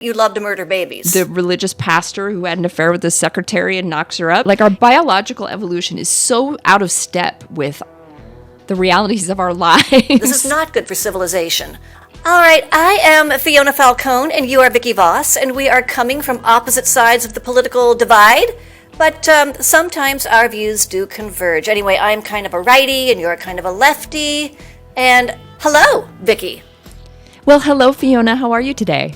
you love to murder babies. The religious pastor who had an affair with his secretary and knocks her up. Like, our biological evolution is so out of step with the realities of our lives. This is not good for civilization. All right, I am Fiona Falcone, and you are Vicky Voss, and we are coming from opposite sides of the political divide, but sometimes our views do converge. Anyway, I'm kind of a righty, and you're kind of a lefty, and hello, Vicky. Well, hello, Fiona. How are you today?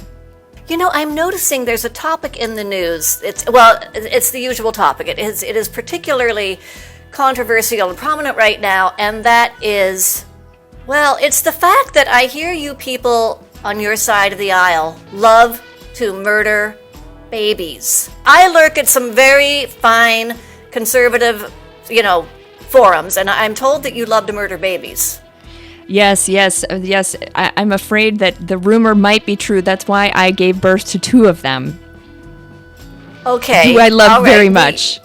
You know, I'm noticing there's a topic in the news. It's the usual topic. It is particularly controversial and prominent right now, and that is, well, it's the fact that I hear you people on your side of the aisle love to murder babies. I lurk at some very fine conservative, forums, and I'm told that you love to murder babies. Yes. I'm afraid that the rumor might be true. That's why I gave birth to 2 of them. Okay. Who I love very much.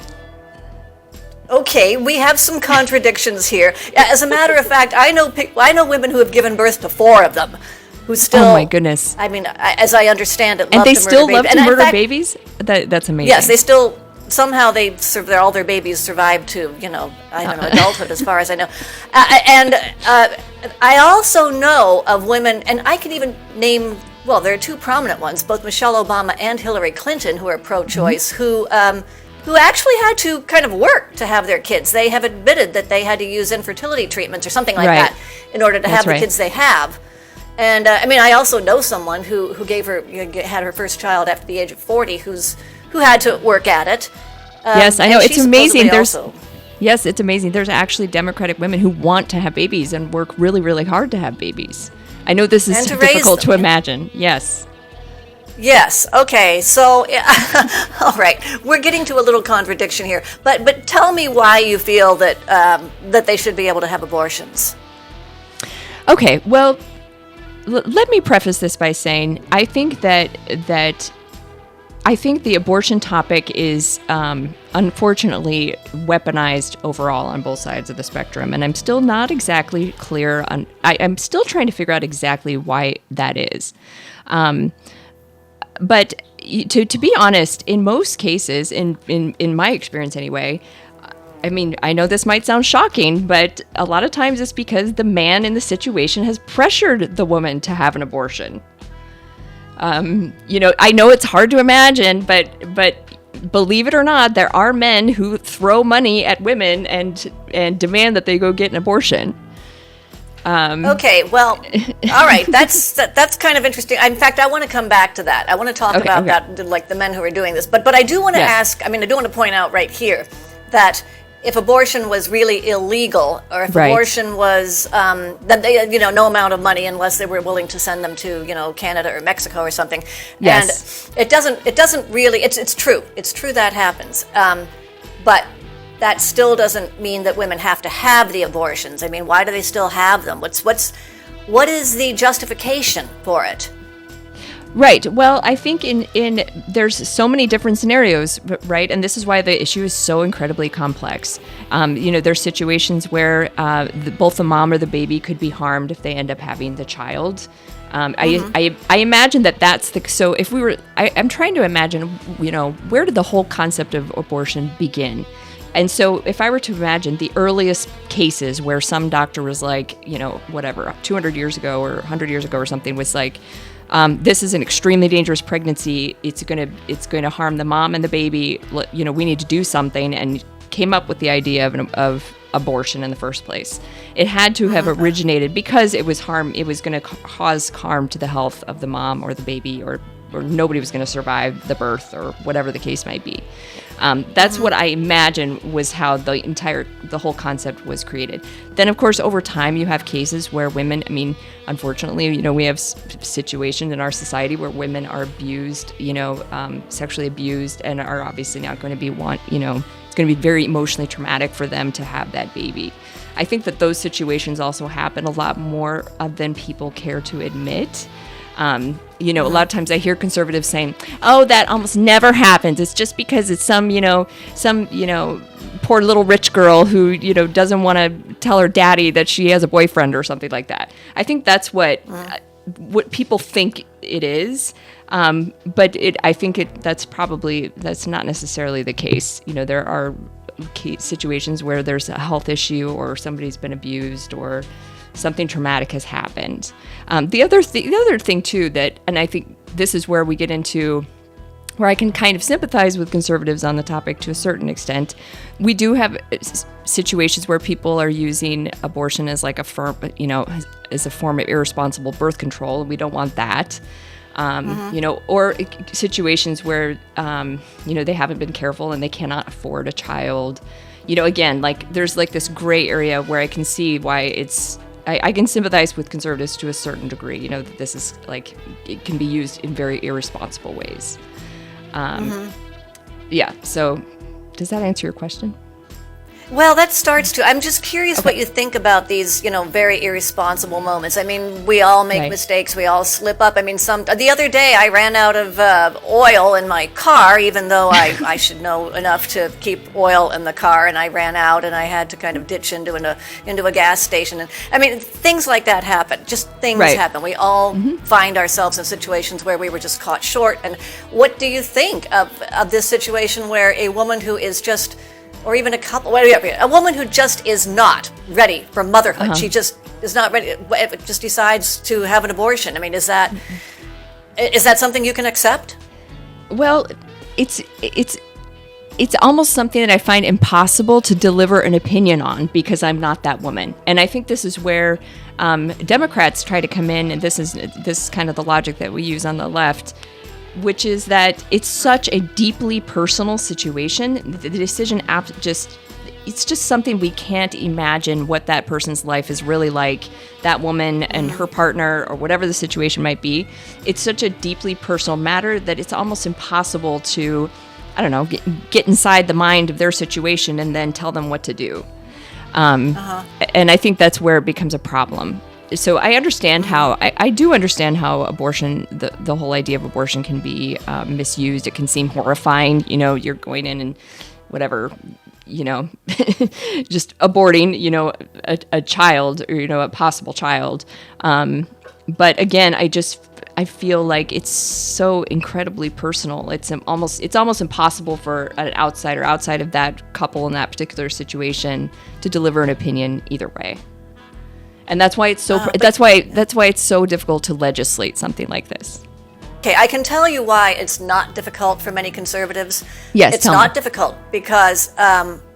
Okay, we have some contradictions here. As a matter of fact, I know women who have given birth to 4 of them, who still. Oh my goodness! I mean, as I understand it, and they still love to murder babies. That's amazing. Yes, they still somehow all their babies survive to adulthood, as far as I know. And I also know of women, and I can even name. Well, there are 2 prominent ones, both Michelle Obama and Hillary Clinton, who are pro-choice, who actually had to kind of work to have their kids. They have admitted that they had to use infertility treatments or something like that in order to have the kids they have. And I also know someone who had her first child after the age of 40, who had to work at it. Yes, I know. It's amazing. Yes, it's amazing. There's actually Democratic women who want to have babies and work really, really hard to have babies. I know this is difficult to imagine. Yes. Yes. Okay. So, all right, we're getting to a little contradiction here. But tell me why you feel that they should be able to have abortions. Okay. Well, let me preface this by saying I think that I think the abortion topic is unfortunately weaponized overall on both sides of the spectrum, and I'm still not exactly clear on. I'm still trying to figure out exactly why that is. But to be honest, in most cases, in my experience anyway, I mean, I know this might sound shocking, but a lot of times it's because the man in the situation has pressured the woman to have an abortion. I know it's hard to imagine, but believe it or not, there are men who throw money at women and demand that they go get an abortion. Okay, well, all right, that's kind of interesting. In fact, I want to come back to that. I want to talk about that, like the men who are doing this. But I do want to ask. I do want to point out right here that if abortion was really illegal, or if abortion was that they, no amount of money unless they were willing to send them to Canada or Mexico or something. Yes. And it doesn't really. It's true. It's true that happens. But that still doesn't mean that women have to have the abortions. I mean, why do they still have them? What is the justification for it? Right. Well, I think in there's so many different scenarios, right? And this is why the issue is so incredibly complex. There's situations where both the mom or the baby could be harmed if they end up having the child. I imagine that's the. So if we were, I'm trying to imagine, where did the whole concept of abortion begin? And so if I were to imagine the earliest cases where some doctor was like, 200 years ago or 100 years ago or something, was like, this is an extremely dangerous pregnancy. It's going to harm the mom and the baby. We need to do something, and came up with the idea of abortion in the first place. It had to have originated because it was harm. It was going to cause harm to the health of the mom or the baby, or nobody was going to survive the birth, or whatever the case might be. That's what I imagine was how the whole concept was created. Then, of course, over time, you have cases where women, unfortunately, we have situations in our society where women are abused, sexually abused, and are obviously not going to be it's going to be very emotionally traumatic for them to have that baby. I think that those situations also happen a lot more than people care to admit. A lot of times I hear conservatives saying, "Oh, that almost never happens. It's just because it's some poor little rich girl who, doesn't want to tell her daddy that she has a boyfriend," or something like that. I think that's what people think it is. But I think that's not necessarily the case. There are situations where there's a health issue or somebody's been abused or something traumatic has happened. The other thing too and I think this is where we get into where I can kind of sympathize with conservatives on the topic to a certain extent. We do have situations where people are using abortion as like as a form of irresponsible birth control, and we don't want that. Or situations where, they haven't been careful and they cannot afford a child. Again, like there's like this gray area where I can see why I can sympathize with conservatives to a certain degree, that this is like, it can be used in very irresponsible ways. Yeah, so does that answer your question? Well, that starts to. I'm just curious what you think about these, very irresponsible moments. I mean, we all make mistakes. We all slip up. I mean, the other day I ran out of oil in my car, even though I should know enough to keep oil in the car, and I ran out, and I had to kind of ditch into a gas station. And I mean, things like that happen. Just things happen. We all find ourselves in situations where we were just caught short. And what do you think of this situation where a woman who is just, or even a woman who just is not ready for motherhood. She just is not ready, just decides to have an abortion. I mean, is that something you can accept? Well, it's almost something that I find impossible to deliver an opinion on because I'm not that woman. And I think this is where Democrats try to come in, and this is kind of the logic that we use on the left, which is that it's such a deeply personal situation. The decision it's just something we can't imagine what that person's life is really like, that woman and her partner or whatever the situation might be. It's such a deeply personal matter that it's almost impossible to, I don't know, get inside the mind of their situation and then tell them what to do. And I think that's where it becomes a problem. So I understand how, I do understand how abortion, the whole idea of abortion can be misused. It can seem horrifying. You're going in and whatever, just aborting, a child or, a possible child. But again, I feel like it's so incredibly personal. It's almost impossible for an outsider outside of that couple in that particular situation to deliver an opinion either way. And that's why it's so that's why it's so difficult to legislate something like this. Okay, I can tell you why it's not difficult for many conservatives. Yes, it's not difficult because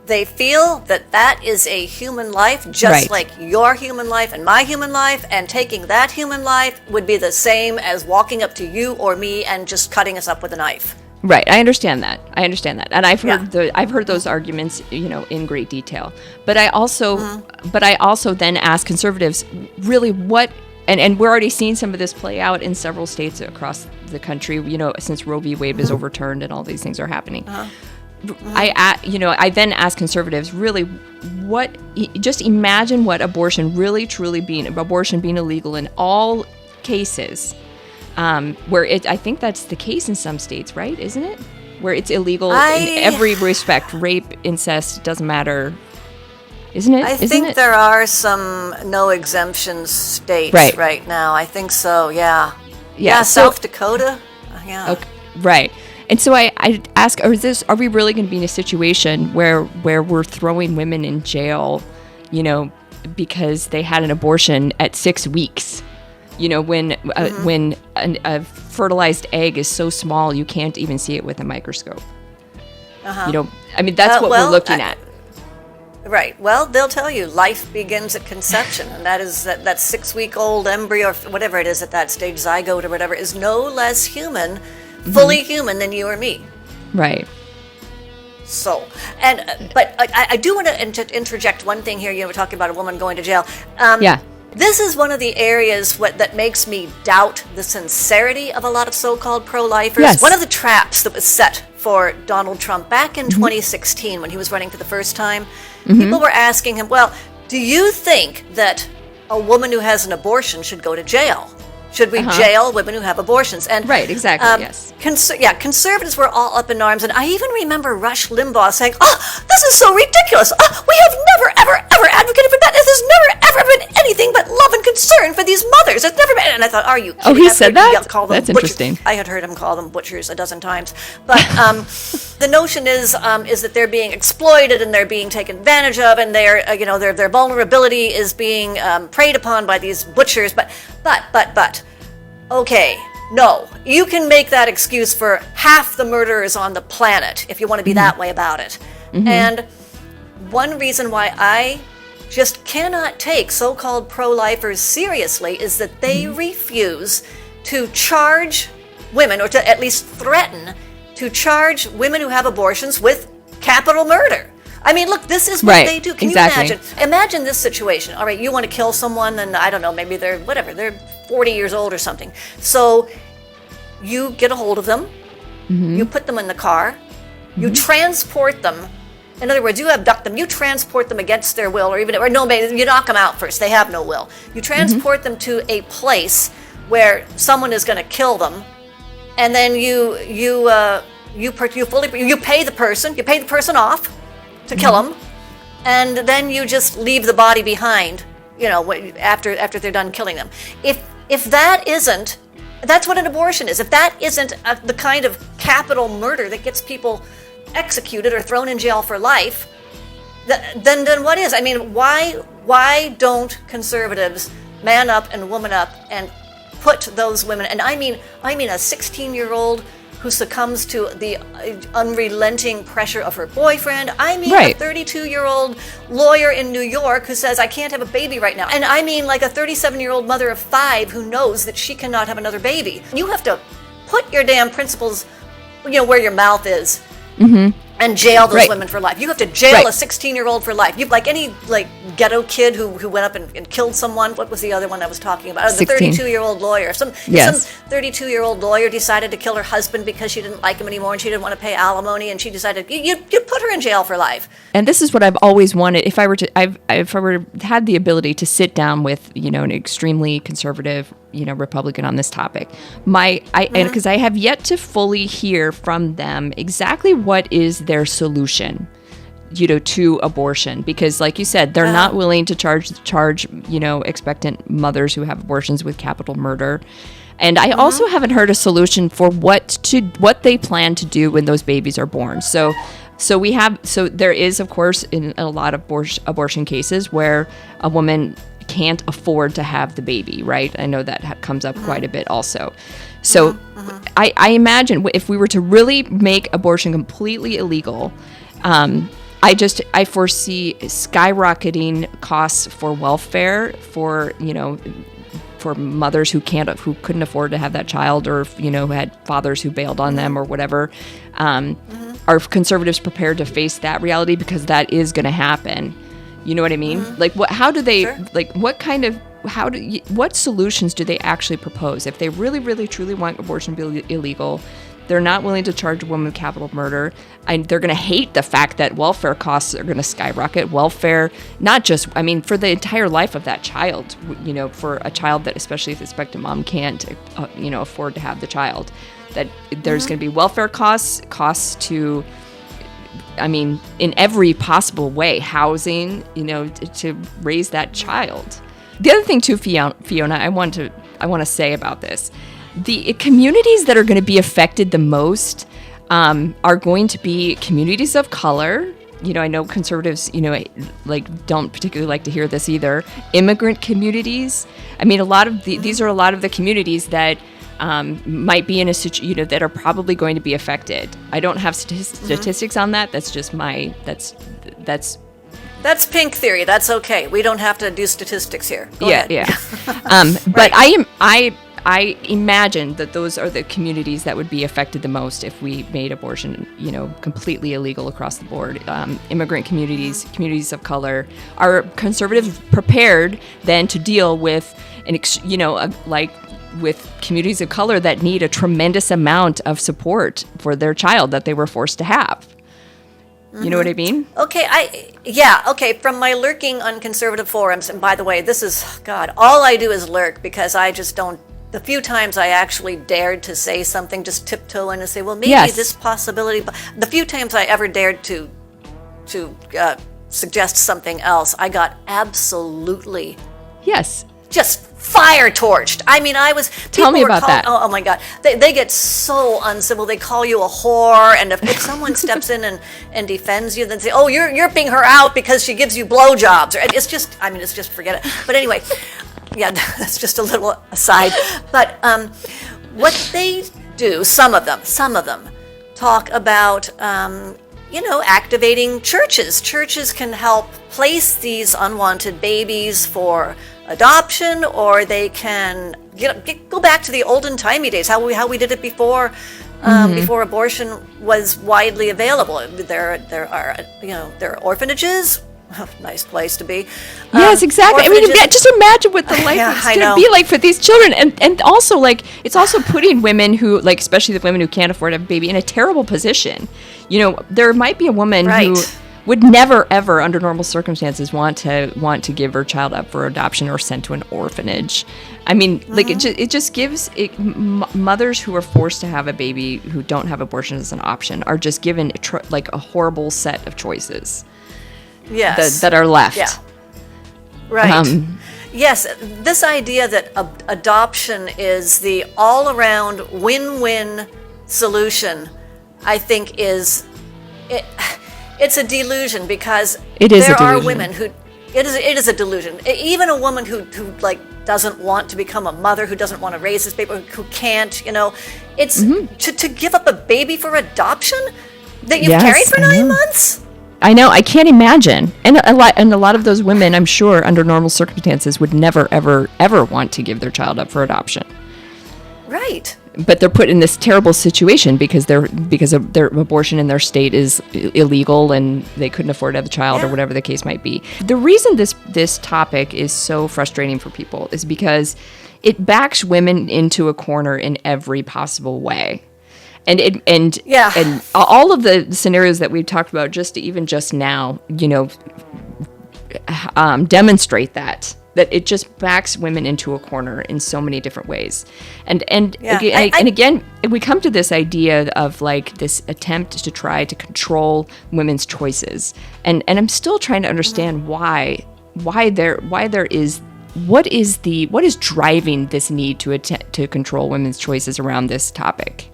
they feel that is a human life, just like your human life and my human life, and taking that human life would be the same as walking up to you or me and just cutting us up with a knife. Right, I understand that, and I've heard those arguments, in great detail. But I also then ask conservatives, really, what? And we're already seeing some of this play out in several states across the country. Since Roe v. Wade was overturned and all these things are happening. I then ask conservatives, really, what? Just imagine what abortion really, truly being illegal in all cases. Where I think that's the case in some states, right? Isn't it? Where it's illegal in every respect, rape, incest, doesn't matter. Isn't it? I think there are some no exemptions states right now. I think so. Yeah. Yeah. South Dakota. Yeah. Okay, right. And so I ask, are we really going to be in a situation where we're throwing women in jail, because they had an abortion at 6 weeks? When a fertilized egg is so small you can't even see it with a microscope. That's what we're looking at. Right. Well, they'll tell you life begins at conception, and that is that 6-week-old embryo or whatever it is at that stage, zygote or whatever, is no less human, fully human than you or me. Right. So, but I do want to interject one thing here. You were talking about a woman going to jail. This is one of the areas that makes me doubt the sincerity of a lot of so-called pro-lifers. Yes. One of the traps that was set for Donald Trump back in 2016 when he was running for the first time, people were asking him, well, do you think that a woman who has an abortion should go to jail? Should we jail women who have abortions? And right, exactly, yes. Conservatives were all up in arms. And I even remember Rush Limbaugh saying, oh, this is so ridiculous. We have never, ever, ever advocated for that. There's never, ever been anything but love and concern for these mothers. It's never been. And I thought, are you kidding? Oh, he I've said heard that? you call them That's butchers. interesting. I had heard him call them butchers a dozen times. But the notion is that they're being exploited and they're being taken advantage of, and their vulnerability is being preyed upon by these butchers. But, okay. No, you can make that excuse for half the murderers on the planet if you want to be that way about it. And one reason why I just cannot take so-called pro-lifers seriously is that they refuse to charge women, or to at least threaten to charge women who have abortions with capital murder. I mean, look, this is what they do. Can you imagine? Imagine this situation. All right, you want to kill someone, and I don't know, maybe they're 40 years old or something. So you get a hold of them, you put them in the car, you transport them. In other words, you abduct them, you transport them against their will, you knock them out first. They have no will. You transport them to a place where someone is going to kill them, and then you pay the person off to kill them, and then you just leave the body behind, after they're done killing them. If that isn't, that's what an abortion is. If that isn't the kind of capital murder that gets people executed or thrown in jail for life, then what is? I mean, why don't conservatives man up and woman up and put those women, and I mean a 16-year-old who succumbs to the unrelenting pressure of her boyfriend. I mean a 32-year-old lawyer in New York who says, I can't have a baby right now. And I mean like a 37-year-old mother of 5 who knows that she cannot have another baby. You have to put your damn principles, where your mouth is. And jail those women for life. You have to jail a 16-year-old for life. You like any ghetto kid who went up and killed someone. What was the other one I was talking about? The 32-year-old lawyer. Some 32-year-old lawyer decided to kill her husband because she didn't like him anymore and she didn't want to pay alimony, and she decided you put her in jail for life. And this is what I've always wanted. If I were had the ability to sit down with an extremely conservative Republican on this topic, because I have yet to fully hear from them exactly what is their solution, to abortion. Because like you said, they're not willing to charge expectant mothers who have abortions with capital murder. And I also haven't heard a solution for what they plan to do when those babies are born. So there is, of course, in a lot of abortion cases where a woman can't afford to have the baby, right? I know that comes up quite a bit also. So I imagine if we were to really make abortion completely illegal, I foresee skyrocketing costs for welfare for mothers who couldn't afford to have that child, or who had fathers who bailed on them or whatever. Are conservatives prepared to face that reality? Because that is going to happen. You know what I mean? Like, how do they, what solutions do they actually propose? If they really, really, truly want abortion to be illegal, they're not willing to charge a woman with capital murder, and they're going to hate the fact that welfare costs are going to skyrocket. Welfare, not just, for the entire life of that child, for a child that, especially if the expectant mom can't, afford to have the child, that there's going to be welfare costs to, in every possible way, housing, to raise that child. The other thing too, Fiona, I want to say about this, the communities that are going to be affected the most are going to be communities of color. I know conservatives, don't particularly like to hear this either. Immigrant communities. These are a lot of the communities that might be in a situation, that are probably going to be affected. I don't have statistics on that. That's just that's pink theory. That's okay. We don't have to do statistics here. Go ahead. But I imagine that those are the communities that would be affected the most if we made abortion, completely illegal across the board. Immigrant communities, communities of color. Are conservatives prepared then to deal with with communities of color that need a tremendous amount of support for their child that they were forced to have? You know what I mean? Okay, from my lurking on conservative forums, and by the way, this is, God, all I do is lurk because I just don't, the few times I actually dared to say something, just tiptoe in and say, well, maybe this possibility, but the few times I ever dared to suggests something else, I got absolutely Yes. just fire torched. I mean, Tell me about that. Oh my God. They get so uncivil. They call you a whore. And if someone steps in and defends you, then say, oh, you're yirping her out because she gives you blowjobs. It's just forget it. But anyway, yeah, that's just a little aside. But what they do, some of them talk about, activating churches. Churches can help place these unwanted babies for adoption, or they can go back to the olden timey days, how we did it before, before abortion was widely available. There are orphanages. Nice place to be. Yes, exactly. I mean, just imagine what the life would still be like for these children, and also like it's also putting women who, like, especially the women who can't afford to have a baby, in a terrible position. There might be a woman who would never, ever, under normal circumstances, want to give her child up for adoption or sent to an orphanage. I mean, like it just gives mothers who are forced to have a baby who don't have abortion as an option are just given like a horrible set of choices. Yes. That are left. Yeah. Right. Yes, this idea that adoption is the all-around win-win solution, I think it's a delusion, because there are women who it is a delusion. Even a woman who like doesn't want to become a mother, who doesn't want to raise this baby, who can't, it's to give up a baby for adoption that you've carried for 9 months. I know. I can't imagine. And a lot of those women, I'm sure, under normal circumstances, would never, ever, ever want to give their child up for adoption. Right. But they're put in this terrible situation because of their abortion in their state is illegal and they couldn't afford to have a child or whatever the case might be. The reason this topic is so frustrating for people is because it backs women into a corner in every possible way. And all of the scenarios that we've talked about just now, demonstrate that it just backs women into a corner in so many different ways. And again, we come to this idea of like this attempt to try to control women's choices. And I'm still trying to understand what is driving this need to control women's choices around this topic.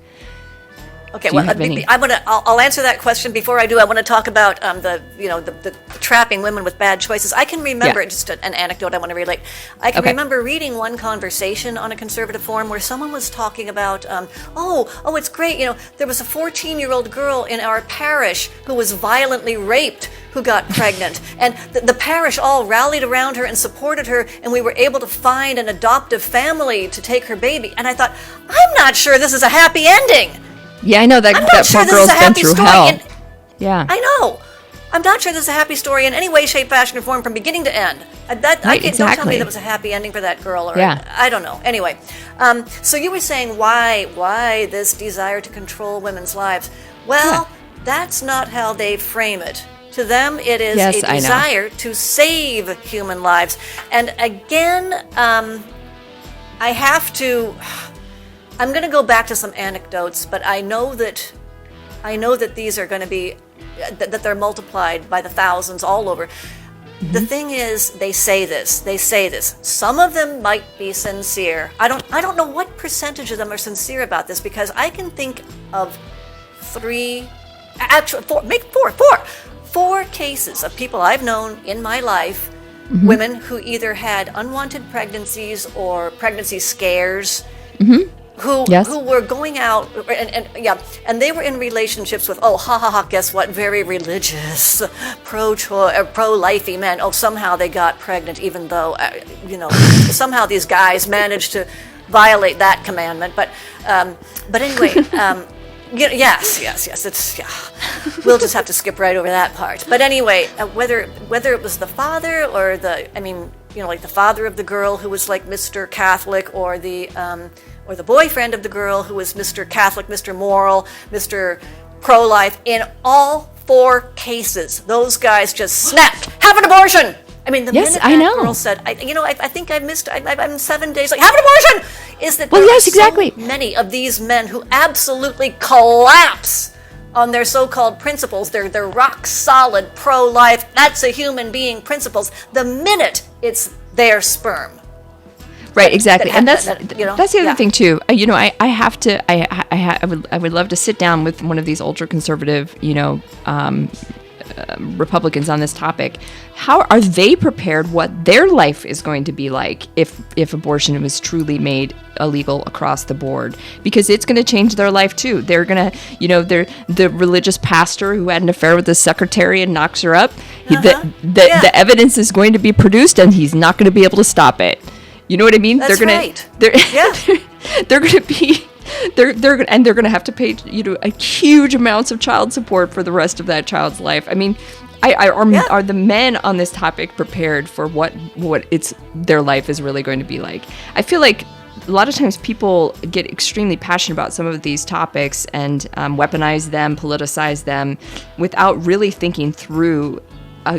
Okay, I'll answer that question. Before I do, I want to talk about the trapping women with bad choices. I can remember just an anecdote I want to relate. I can remember reading one conversation on a conservative forum where someone was talking about, it's great. There was a 14-year-old girl in our parish who was violently raped, who got pregnant, and the parish all rallied around her and supported her, and we were able to find an adoptive family to take her baby. And I thought, I'm not sure this is a happy ending. Yeah, I know that poor girl's been through hell. Yeah, I know. I'm not sure this is a happy story in any way, shape, fashion, or form from beginning to end. Don't tell me that was a happy ending for that girl, or I don't know. Anyway, so you were saying why this desire to control women's lives? Well, that's not how they frame it. To them, it is a desire to save human lives. And again, I'm going to go back to some anecdotes, but I know that these are going to be that they're multiplied by the thousands all over. Mm-hmm. The thing is, they say this. Some of them might be sincere. I don't know what percentage of them are sincere about this, because I can think of four cases of people I've known in my life, women who either had unwanted pregnancies or pregnancy scares. Mm-hmm. Who were going out and they were in relationships with guess what, very religious pro-lifey men. Somehow they got pregnant, even though somehow these guys managed to violate that commandment. But anyway, yes, it's we'll just have to skip right over that part. But anyway, whether it was the father or like the father of the girl who was like Mr. Catholic, or the boyfriend of the girl who was Mr. Catholic, Mr. Moral, Mr. Pro-life, in all four cases, those guys just snapped. Have an abortion! I mean, the minute that girl said, I think I'm 7 days, like, have an abortion! Is that so many of these men who absolutely collapse on their so-called principles, their rock solid pro-life, that's a human being principles, the minute it's their sperm. Right, exactly, and that's that, you know, that's the other yeah. thing too. I would love to sit down with one of these ultra conservative, Republicans on this topic. How are they prepared? What their life is going to be like if abortion was truly made illegal across the board? Because it's going to change their life too. They're gonna, they're the religious pastor who had an affair with the secretary and knocks her up. The evidence is going to be produced, and he's not going to be able to stop it. You know what I mean? That's right. They're going to be. They're going to have to pay a huge amounts of child support for the rest of that child's life. I mean, are the men on this topic prepared for what their life is really going to be like? I feel like a lot of times people get extremely passionate about some of these topics and weaponize them, politicize them, without really thinking through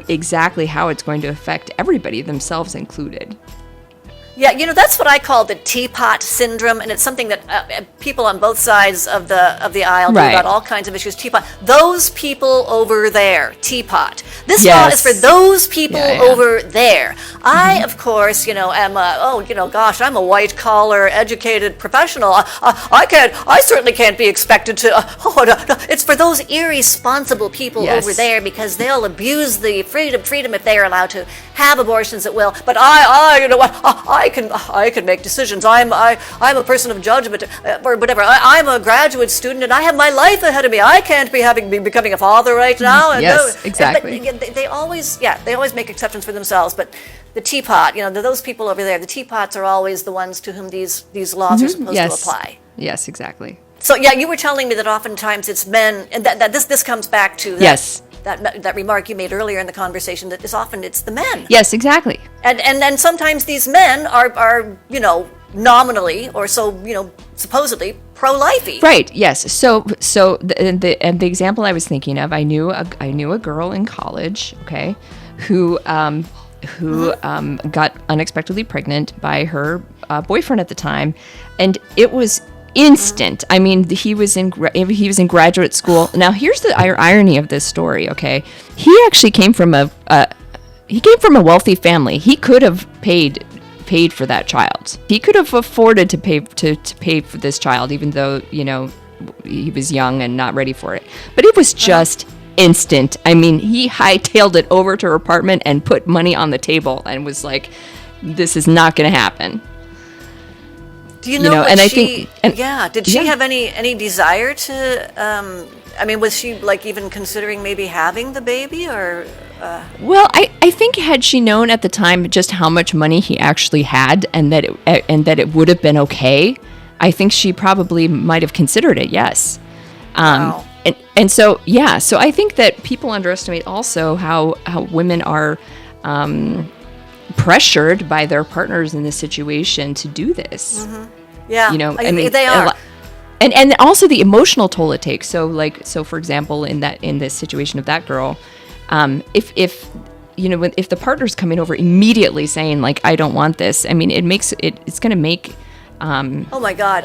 exactly how it's going to affect everybody, themselves included. Yeah, that's what I call the teapot syndrome, and it's something that people on both sides of the aisle do about all kinds of issues. Teapot, those people over there, teapot. This law is for those people over there. I, of course, am I'm a white collar, educated professional. I certainly can't be expected to. No. It's for those irresponsible people over there, because they'll abuse the freedom if they are allowed to have abortions at will. But I can make decisions. I'm a person of judgment, or whatever. I'm a graduate student, and I have my life ahead of me. I can't be becoming a father right now. Exactly. But they always make exceptions for themselves. But the teapot, those people over there, the teapots are always the ones to whom these laws are supposed to apply. Yes, exactly. So you were telling me that oftentimes it's men, and that this comes back to that remark you made earlier in the conversation, that it's the men. Yes, exactly. And then sometimes these men are nominally or supposedly pro-lifey. Right. Yes. So the example I was thinking of, I knew a girl in college, okay, who got unexpectedly pregnant by her boyfriend at the time, and it was instant. I mean, he was in graduate school. Now, here's the irony of this story. Okay, he actually came from a wealthy family. He could have paid for that child. He could have afforded to pay for this child, even though he was young and not ready for it. But it was just instant. I mean, he hightailed it over to her apartment and put money on the table and was like, "This is not going to happen." Do you know? Did she have any desire to? Was she even considering maybe having the baby, or? Well, I think had she known at the time just how much money he actually had, and that it would have been okay, I think she probably might have considered it. Yes. Wow. So I think that people underestimate also how women are. Pressured by their partners in this situation to do this. Mm-hmm. Yeah, they are. And also the emotional toll it takes. So for example, in this situation of that girl, if the partner's coming over immediately saying like, "I don't want this," I mean, it's going to make. Oh my God!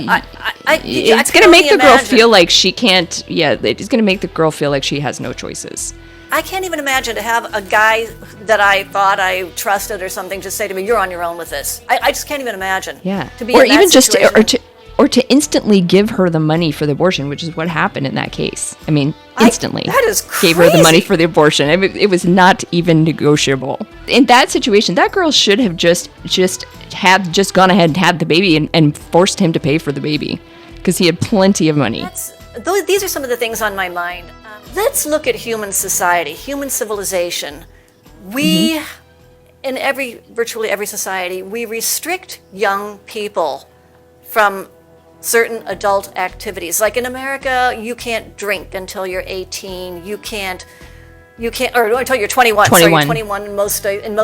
It's going to make the girl feel like she can't. Yeah, it's going to make the girl feel like she has no choices. I can't even imagine to have a guy that I thought I trusted or something just say to me, "You're on your own with this." I just can't even imagine. Yeah. To be or in even that just to instantly give her the money for the abortion, which is what happened in that case. I mean, instantly. That is crazy. Gave her the money for the abortion. It was not even negotiable. In that situation, that girl should have just gone ahead and had the baby and forced him to pay for the baby because he had plenty of money. These are some of the things on my mind. Let's look at human society, human civilization. We, in virtually every society, we restrict young people from certain adult activities. Like in America, you can't drink until you're 18. You can't, or until you're 21. 21. Sorry, 21 in most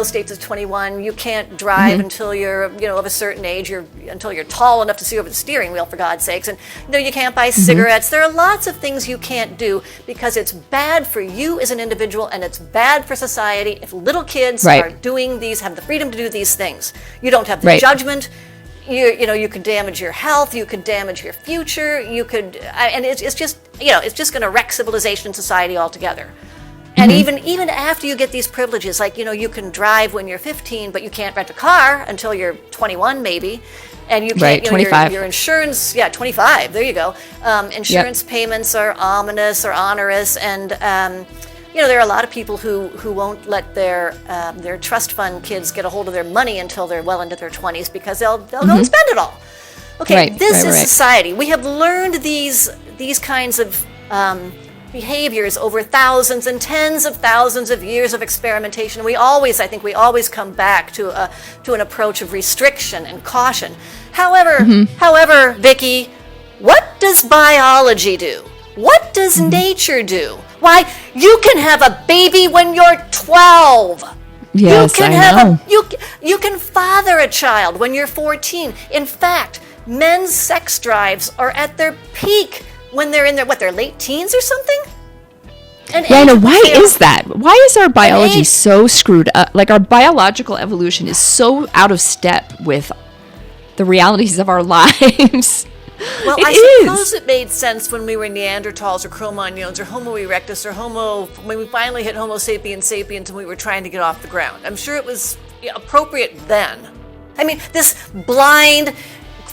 states it's 21. You can't drive until you're, of a certain age. Until you're tall enough to see over the steering wheel, for God's sakes. And you can't buy cigarettes. There are lots of things you can't do because it's bad for you as an individual, and it's bad for society if little kids are doing these, have the freedom to do these things. You don't have the judgment. you could damage your health, you could damage your future, and it's just, it's just going to wreck civilization and society altogether. And even after you get these privileges, like, you can drive when you're 15, but you can't rent a car until you're 21 maybe. And you can't, 25. Your insurance, 25, there you go. Insurance payments are ominous or onerous. And, there are a lot of people who won't let their trust fund kids get a hold of their money until they're well into their 20s because they'll go and spend it all. Okay, this is society. We have learned these kinds of behaviors over thousands and tens of thousands of years of experimentation. I think we always come back to an approach of restriction and caution. However, Vicki, what does biology do? What does nature do? Why, you can have a baby when you're 12. Yes, you can I know. You can father a child when you're 14. In fact, men's sex drives are at their peak when they're in their late teens or something? I know. Why is that? Why is our biology so screwed up? Like, our biological evolution is so out of step with the realities of our lives. Well, I suppose it made sense when we were Neanderthals or Cro-Magnons or Homo erectus or when we finally hit Homo sapiens sapiens and we were trying to get off the ground. I'm sure it was appropriate then. I mean, this blind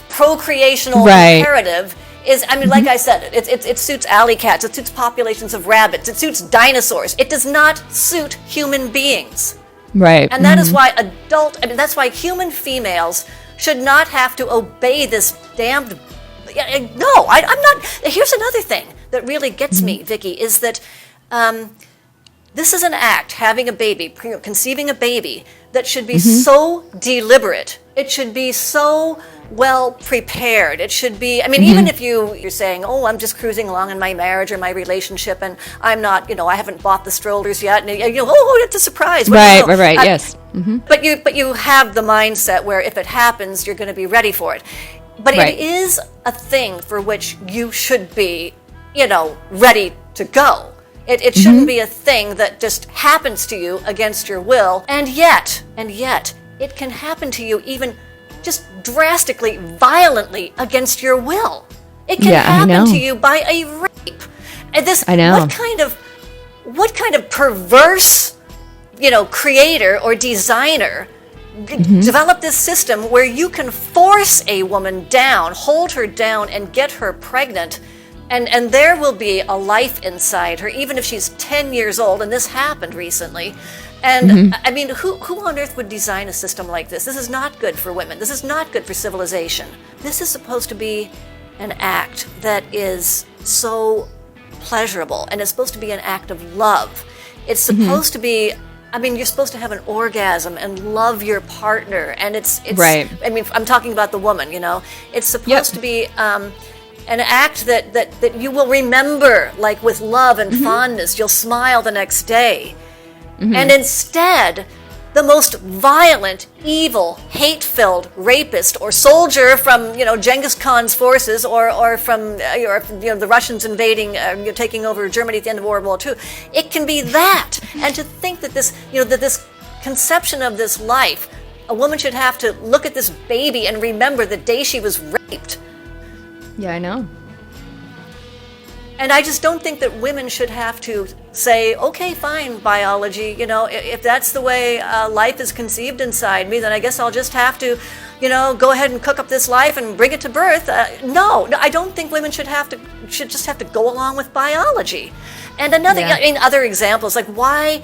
procreational imperative is, like I said, it suits alley cats, it suits populations of rabbits, it suits dinosaurs. It does not suit human beings. Right. And that is why that's why human females should not have to obey this damned... No, I'm not... Here's another thing that really gets me, Vicki, is that this is an act, having a baby, conceiving a baby, that should be so deliberate. It should be so well prepared. It should be, even if you're saying, oh, I'm just cruising along in my marriage or my relationship and I'm not, I haven't bought the strollers yet, and it's a surprise. Right, yes. But you have the mindset where if it happens, you're going to be ready for it. But it is a thing for which you should be, ready to go. It shouldn't be a thing that just happens to you against your will. And yet, it can happen to you even just drastically, violently against your will. It can happen to you by a rape. And I know. What kind of perverse, creator or designer develop this system where you can force a woman down, hold her down, and get her pregnant, and there will be a life inside her, even if she's 10 years old, and this happened recently. And who on earth would design a system like this? This is not good for women. This is not good for civilization. This is supposed to be an act that is so pleasurable, and it's supposed to be an act of love. It's supposed to be... you're supposed to have an orgasm and love your partner, and it's right. I'm talking about the woman, It's supposed to be an act that you will remember, like with love and fondness. You'll smile the next day. And instead, the most violent, evil, hate-filled rapist or soldier from, Genghis Khan's forces or from the Russians invading, taking over Germany at the end of World War II. It can be that. And to think that this, that this conception of this life, a woman should have to look at this baby and remember the day she was raped. Yeah, I know. And I just don't think that women should have to say, okay, fine, biology, if that's the way life is conceived inside me, then I guess I'll just have to, go ahead and cook up this life and bring it to birth. No, I don't think women should just have to go along with biology. And other examples, like why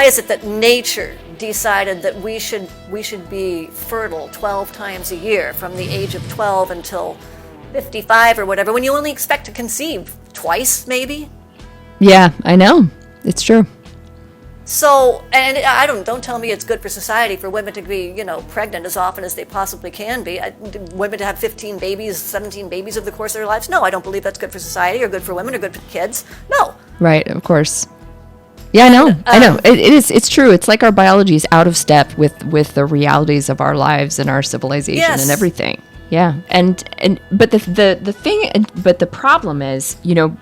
is it that nature decided that we should be fertile 12 times a year from the age of 12 until 55 or whatever, when you only expect to conceive twice, maybe? Yeah, I know. It's true. So, and don't tell me it's good for society for women to be, pregnant as often as they possibly can be. Women to have 15 babies, 17 babies over the course of their lives. No, I don't believe that's good for society or good for women or good for kids. No. Right, of course. Yeah, I know. It's true. It's like our biology is out of step with the realities of our lives and our civilization and everything. Yeah, but the problem is, in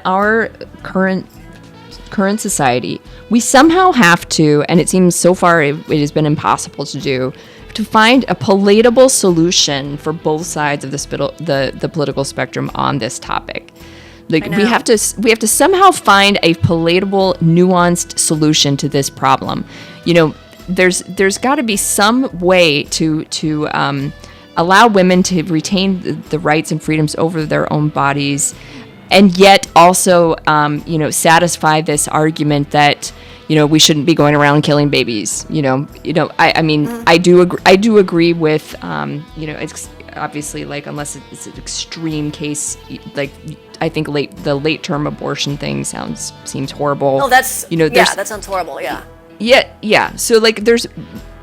our current society, we somehow have to, and it seems so far it has been impossible to do, to find a palatable solution for both sides of the political spectrum on this topic. Like we have to somehow find a palatable, nuanced solution to this problem. You know, there's got to be some way to allow women to retain the rights and freedoms over their own bodies, and yet also satisfy this argument that we shouldn't be going around killing babies. I mean, I do agree with it's obviously, like, unless it's an extreme case, like I think the late term abortion thing seems horrible. Oh, that sounds horrible. Yeah. Yeah. So like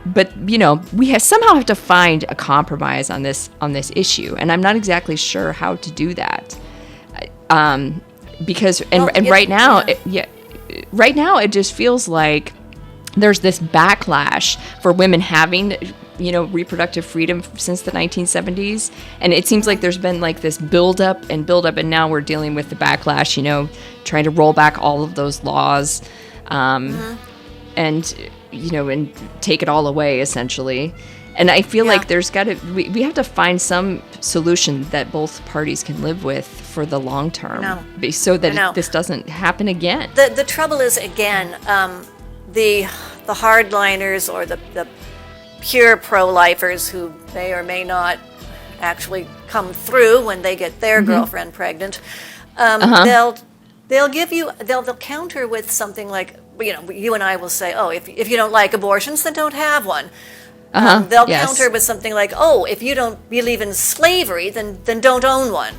but we somehow have to find a compromise on this issue, and I'm not exactly sure how to do that. Because right now it just feels like there's this backlash for women having reproductive freedom since the 1970s, and it seems like there's been like this build up, and now we're dealing with the backlash, trying to roll back all of those laws, and take it all away essentially. And I feel like there's got to we have to find some solution that both parties can live with for the long term, so that this doesn't happen again. The trouble is, again, the hardliners or the pure pro-lifers who may or may not actually come through when they get their girlfriend pregnant, they'll counter with something like, you and I will say, oh, if you don't like abortions, then don't have one. They'll counter with something like, oh, if you don't believe in slavery, then don't own one.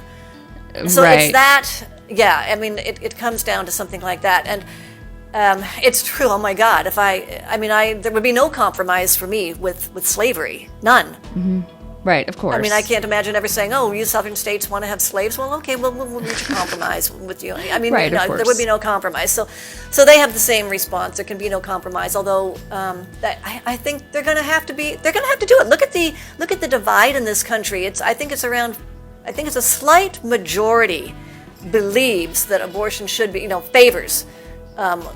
So it's that, I mean, it comes down to something like that. And it's true, oh my God, there would be no compromise for me with slavery, none. Mm-hmm. Right, of course. I mean, I can't imagine ever saying, oh, you southern states want to have slaves? Well, okay, we'll reach a compromise with you. I mean, right, there would be no compromise. So they have the same response. There can be no compromise, although I think they're going to have to do it. Look at the divide in this country. I think it's a slight majority believes that abortion should be, favors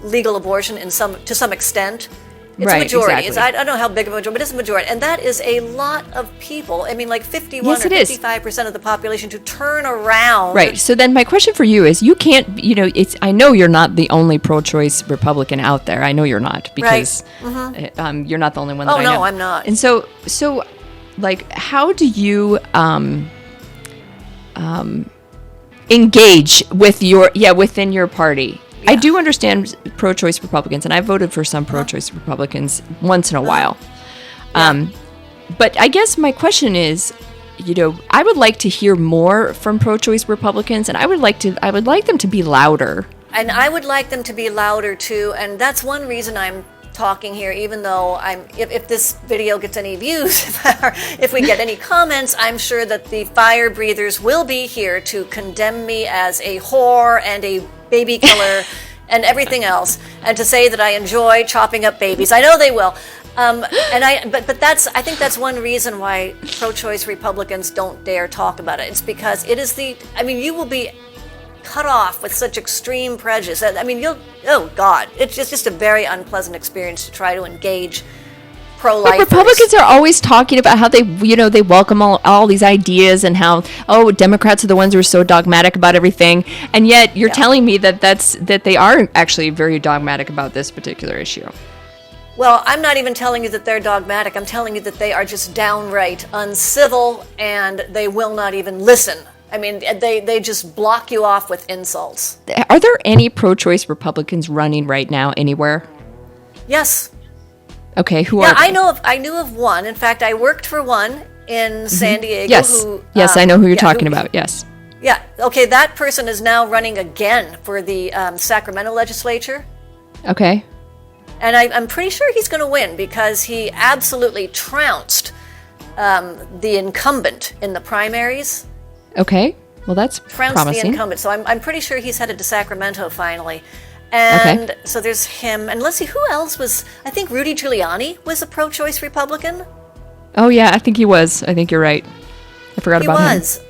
legal abortion to some extent. It's a majority. Exactly. I don't know how big of a majority, but it's a majority. And that is a lot of people. I mean, like 51 or 55% of the population to turn around. Right. So then my question for you is, you can't, I know you're not the only pro-choice Republican out there. I know you're not, because you're not the only one that I know. Oh, no, I'm not. And so like, how do you engage within your party? Yeah. I do understand pro-choice Republicans, and I voted for some pro-choice Republicans once in a while. But I guess my question is, I would like to hear more from pro-choice Republicans, and I would like them to be louder. And I would like them to be louder too, and that's one reason I'm talking here, even though if this video gets any views, if we get any comments, I'm sure that the fire breathers will be here to condemn me as a whore and a baby killer and everything else, and to say that I enjoy chopping up babies. I know they will. I think that's one reason why pro-choice Republicans don't dare talk about it. It's because it is you will be cut off with such extreme prejudice. Oh God, it's just a very unpleasant experience to try to engage pro-lifers. But Republicans are always talking about how they welcome all these ideas, and how, Democrats are the ones who are so dogmatic about everything, and yet you're telling me that they are actually very dogmatic about this particular issue. Well, I'm not even telling you that they're dogmatic. I'm telling you that they are just downright uncivil, and they will not even listen. I mean, they just block you off with insults. Are there any pro-choice Republicans running right now anywhere? Yes. Okay, who are they? I knew of one. In fact, I worked for one in San Diego. Yes, I know who you're talking about, yes. Yeah, okay, that person is now running again for the Sacramento legislature. Okay. And I'm pretty sure he's going to win, because he absolutely trounced the incumbent in the primaries. Okay, well, that's trounced promising. The incumbent, so I'm pretty sure he's headed to Sacramento finally. And so there's him, and let's see, who else was, I think Rudy Giuliani was a pro-choice Republican. Oh yeah, I think he was. I think you're right. I forgot about him. He was.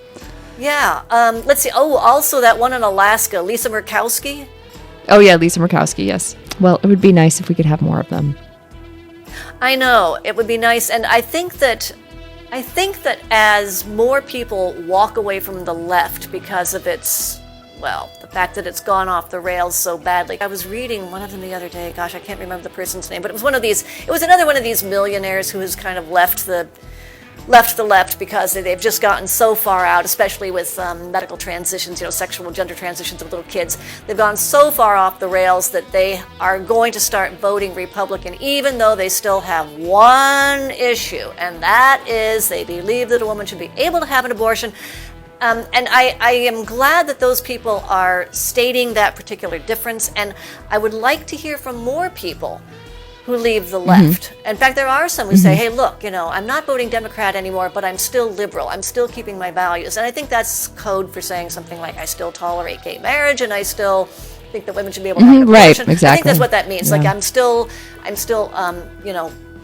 Yeah. Let's see, also that one in Alaska, Lisa Murkowski. Oh yeah, Lisa Murkowski, yes. Well, it would be nice if we could have more of them. I know, it would be nice, and I think that as more people walk away from the left because of its, well, the fact that it's gone off the rails so badly. I was reading one of them the other day, gosh, I can't remember the person's name, but it was another one of these millionaires who has kind of left the left because they've just gotten so far out, especially with medical transitions, sexual gender transitions of little kids. They've gone so far off the rails that they are going to start voting Republican, even though they still have one issue, and that is they believe that a woman should be able to have an abortion. And I am glad that those people are stating that particular difference, and I would like to hear from more people who leave the left. In fact, there are some who say, hey, look, I'm not voting Democrat anymore, but I'm still liberal. I'm still keeping my values. And I think that's code for saying something like, I still tolerate gay marriage, and I still think that women should be able to have an abortion. Right, exactly. I think that's what that means. Yeah. Like, I'm still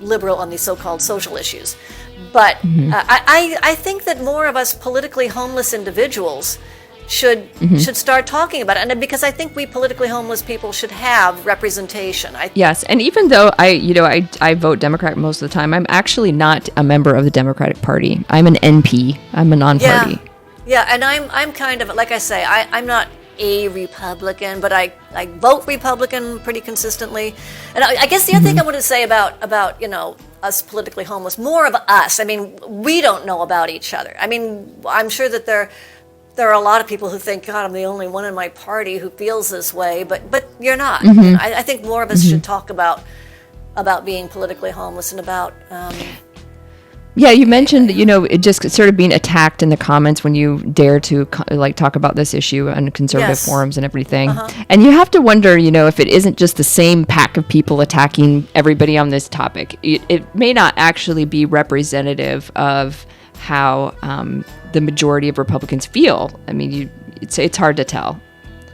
liberal on these so-called social issues. But I think that more of us politically homeless individuals should start talking about it, and because I think we politically homeless people should have representation. Yes, and even though I vote Democrat most of the time, I'm actually not a member of the Democratic Party. I'm an NP. I'm a non-party. Yeah, and I'm kind of, like I say, I'm not a Republican, but I vote Republican pretty consistently. And I guess the other thing I wanted to say about us politically homeless, more of us. I mean, we don't know about each other. I mean, I'm sure that there are a lot of people who think, God, I'm the only one in my party who feels this way, but you're not. I think more of us should talk about being politically homeless and about. Yeah, you mentioned it just sort of being attacked in the comments when you dare to talk about this issue on conservative forums and everything, and you have to wonder, if it isn't just the same pack of people attacking everybody on this topic. It may not actually be representative of how the majority of Republicans feel. I mean, it's hard to tell.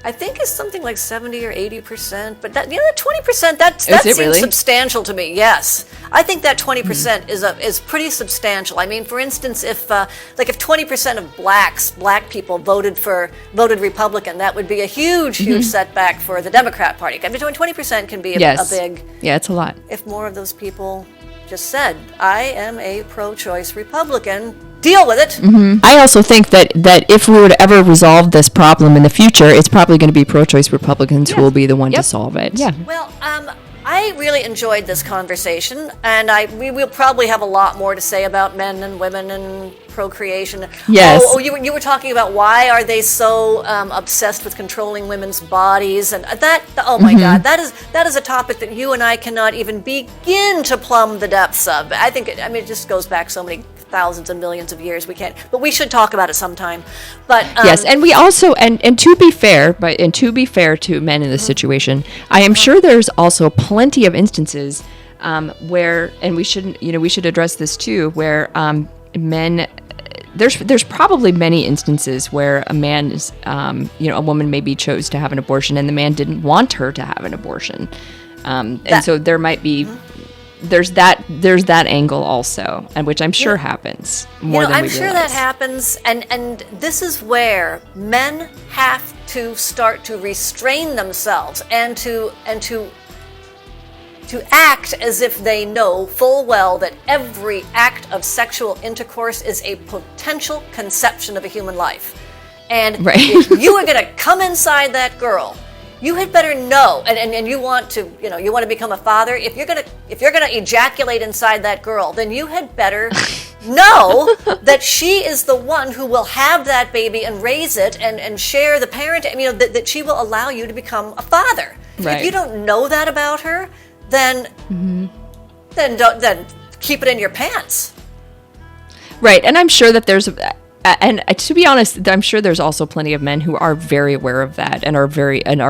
I think it's something like 70 or 80%, but that 20% that seems really substantial to me. Yes, I think that 20% is pretty substantial. I mean, for instance, if 20% of black people voted Republican, that would be a huge setback for the Democrat Party. I mean, 20% can be a big. Yeah, it's a lot. If more of those people just said, I am a pro-choice Republican, deal with it. I also think that if we were to ever resolve this problem in the future, it's probably going to be pro-choice Republicans who will be the one to solve it. Yeah. Well, I really enjoyed this conversation, and we will probably have a lot more to say about men and women and procreation. Yes. You were talking about why are they so obsessed with controlling women's bodies, and that. Oh my God, that is a topic that you and I cannot even begin to plumb the depths of. I think it just goes back so many thousands and millions of years. We can't, but we should talk about it sometime. But yes, and we also and to be fair, to men in this situation, I am sure there's also plenty of instances where, and we should address this too, where men. There's probably many instances where a man is, a woman maybe chose to have an abortion and the man didn't want her to have an abortion, and so there might be. There's that angle also, and which I'm sure happens more than we realize. I'm sure that happens, and this is where men have to start to restrain themselves and to act as if they know full well that every act of sexual intercourse is a potential conception of a human life. And if you are going to come inside that girl, you had better know, and you want to become a father. If you're gonna ejaculate inside that girl, then you had better know that she is the one who will have that baby and raise it and share the parent. That she will allow you to become a father. Right. If you don't know that about her, then keep it in your pants. Right, and I'm sure that there's. And to be honest, I'm sure there's also plenty of men who are very aware of that and are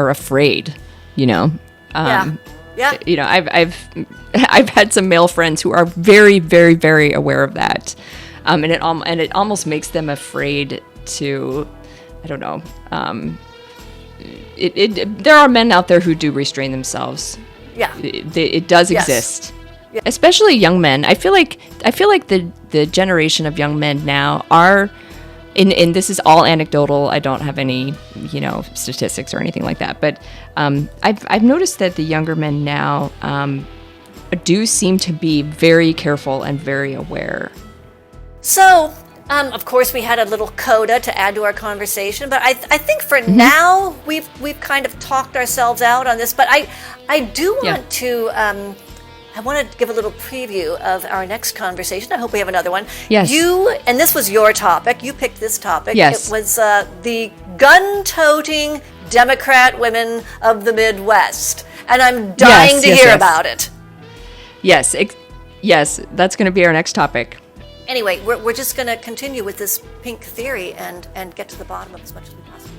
afraid. I've had some male friends who are very, very, very aware of that, and it almost makes them afraid to. I don't know. There are men out there who do restrain themselves. Yeah, it does exist. Yeah. Especially young men. I feel like the generation of young men now are, and this is all anecdotal. I don't have any, statistics or anything like that. But I've noticed that the younger men now do seem to be very careful and very aware. So, of course, we had a little coda to add to our conversation, but I think for now we've kind of talked ourselves out on this. But I do want to I want to give a little preview of our next conversation. I hope we have another one. Yes. And this was your topic. You picked this topic. Yes. It was the gun-toting Democrat women of the Midwest, and I'm dying to hear about it. Yes, yes, that's going to be our next topic. Anyway, we're just going to continue with this pink theory and get to the bottom of as much as we possibly can.